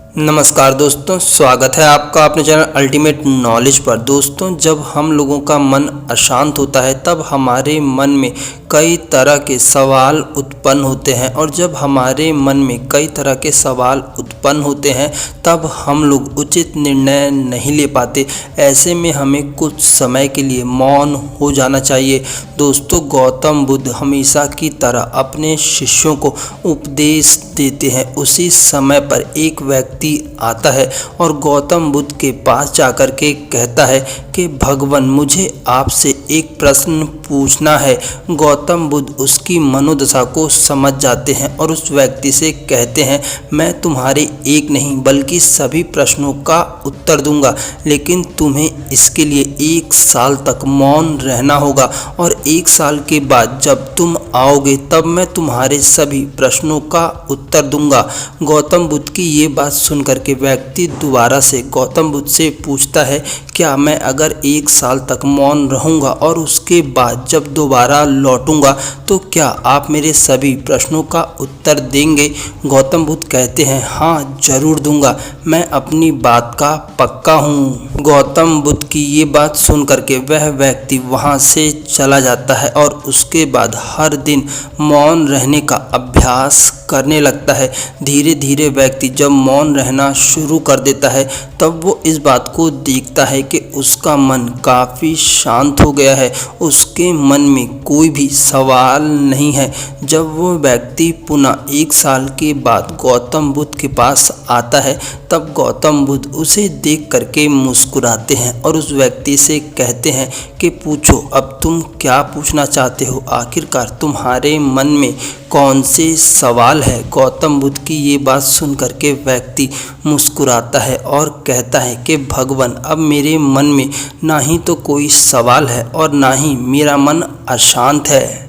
नमस्कार दोस्तों, स्वागत है आपका अपने चैनल अल्टीमेट नॉलेज पर। दोस्तों, जब हम लोगों का मन अशांत होता है तब हमारे मन में कई तरह के सवाल उत्पन्न होते हैं, और जब हमारे मन में कई तरह के सवाल उत्पन्न होते हैं तब हम लोग उचित निर्णय नहीं ले पाते। ऐसे में हमें कुछ समय के लिए मौन हो जाना चाहिए। दोस्तों, गौतम बुद्ध हमेशा की तरह अपने शिष्यों को उपदेश देते हैं। उसी समय पर एक व्यक्ति आता है और गौतम बुद्ध के पास जाकर के कहता है कि भगवान, मुझे आपसे एक प्रश्न पूछना है। गौतम बुद्ध उसकी मनोदशा को समझ जाते हैं और उस व्यक्ति से कहते हैं, मैं तुम्हारे एक नहीं बल्कि सभी प्रश्नों का उत्तर दूंगा, लेकिन तुम्हें इसके लिए 1 साल तक मौन रहना होगा, और 1 साल के बाद जब तुम आओगे तब मैं तुम्हारे सभी प्रश्नों का उत्तर दूंगा। गौतम बुद्ध की ये बात सुनकर के व्यक्ति दोबारा से गौतम बुद्ध से पूछता है, क्या मैं अगर 1 साल तक मौन रहूंगा और उसके बाद जब दोबारा लौटूंगा तो क्या आप मेरे सभी प्रश्नों का उत्तर देंगे? गौतम बुद्ध कहते हैं, हाँ जरूर दूंगा, मैं अपनी बात का पक्का हूँ। गौतम बुद्ध की ये बात सुन करके वह व्यक्ति वहाँ से चला जाता है और उसके बाद हर दिन मौन रहने का अभ्यास करने लगता है। धीरे धीरे व्यक्ति जब मौन रहना शुरू कर देता है तब वो इस बात को देखता है कि उसका मन काफ़ी शांत हो गया है, उसके मन में कोई भी सवाल नहीं है। जब वो व्यक्ति पुनः 1 साल के बाद गौतम बुद्ध के पास आता है तब गौतम बुद्ध उसे देख करके मुस्कुराते हैं और उस व्यक्ति से कहते हैं कि पूछो, अब तुम क्या पूछना चाहते हो? आखिरकार तुम्हारे मन में कौन से सवाल है? गौतम बुद्ध की ये बात सुन करके व्यक्ति मुस्कुराता है और कहता है कि भगवान, अब मेरे मन में ना ही तो कोई सवाल है और ना ही मेरा मन अशांत है।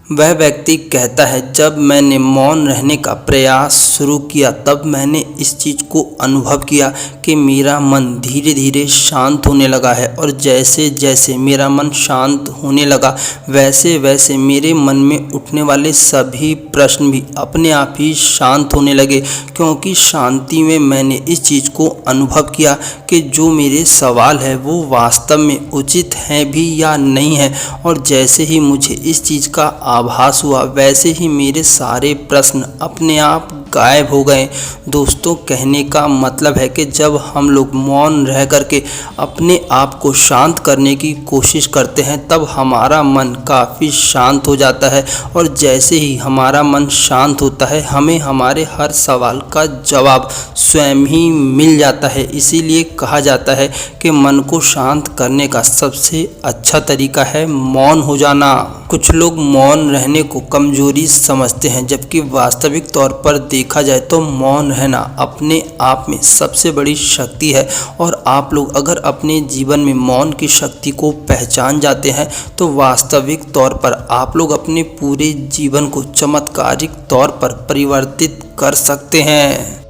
वह व्यक्ति कहता है, जब मैंने मौन रहने का प्रयास शुरू किया तब मैंने इस चीज़ को अनुभव किया कि मेरा मन धीरे धीरे शांत होने लगा है, और जैसे जैसे मेरा मन शांत होने लगा वैसे वैसे मेरे मन में उठने वाले सभी प्रश्न भी अपने आप ही शांत होने लगे, क्योंकि शांति में मैंने इस चीज़ को अनुभव किया कि जो मेरे सवाल है वो वास्तव में उचित हैं भी या नहीं है। और जैसे ही मुझे इस चीज़ का आभास हुआ वैसे ही मेरे सारे प्रश्न अपने आप गायब हो गए। दोस्तों, कहने का मतलब है कि जब हम लोग मौन रह करके अपने आप को शांत करने की कोशिश करते हैं तब हमारा मन काफ़ी शांत हो जाता है, और जैसे ही हमारा मन शांत होता है हमें हमारे हर सवाल का जवाब स्वयं ही मिल जाता है। इसीलिए कहा जाता है कि मन को शांत करने का सबसे अच्छा तरीका है मौन हो जाना। कुछ लोग मौन रहने को कमजोरी समझते हैं, जबकि वास्तविक तौर पर देखा जाए तो मौन रहना अपने आप में सबसे बड़ी शक्ति है। और आप लोग अगर अपने जीवन में मौन की शक्ति को पहचान जाते हैं तो वास्तविक तौर पर आप लोग अपने पूरे जीवन को चमत्कारिक तौर पर परिवर्तित कर सकते हैं।